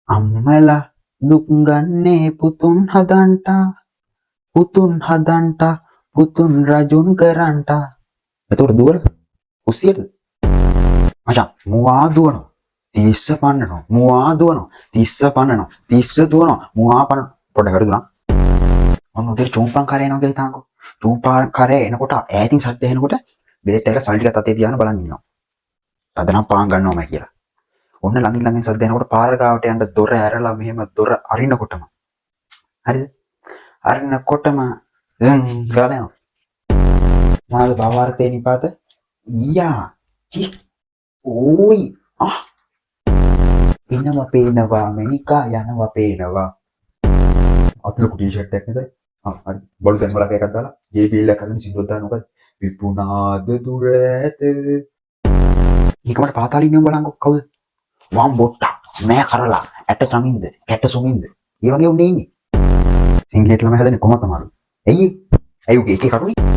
අම්මලා දුක් ගන්නේ පුතුන් හදන්ට පුතුන් රජුන් කරන්ට. එතකොට දුවල කුස්සියට මචං මුවා දුවනවා 30 පන්නනවා මුවා දුවනවා 30 පන්නනවා 30 දුවනවා මුවා පන්න පොඩ වැරදුනා. ඔන්න උදේ චූම්පන් කරේ එනවා කියලා හිතාංකෝ. චූම්පන් කරේ එනකොට ඈතින් සද්ද එනකොට බෙහෙත් එක සල්ලි ටිකක් අතේ තියාගෙන බලන් ඉන්නවා. අදනම් පාන් ගන්නවම කියලා. ඔන්න ළඟින් සද්ද එනකොට පාර ගාවට යන්න දොර ඇරලා මෙහෙම දොර අරිනකොටම හරිද? අරිනකොටම ගාලා යනවා. මොනවද භාවාර්ථේ නිපාත? ඊයා චි ඕයි එනවා පේනවා මෙනිකා යනවා පේනවා. අතල කුටි ෂර්ට් එකක් නේද? හරි. බඩු දැන් වලක එකක් දාලා JBL එකක් අරගෙන සින්දුවක් දාන්න මොකද? විපුනාද දුර ඇත. මේකමට පාතාලිනියම් බලංගෝ කවුද? වම් බොට්ටා මෑ කරලා ඇට සමින්ද කැට සුමින්ද ඒ වගේ උන්නේ ඉන්නේ. සිංහලට ළම හැදෙන්නේ කොහොමද තමයි. ඇයි උගේ එකේ කටුනේ?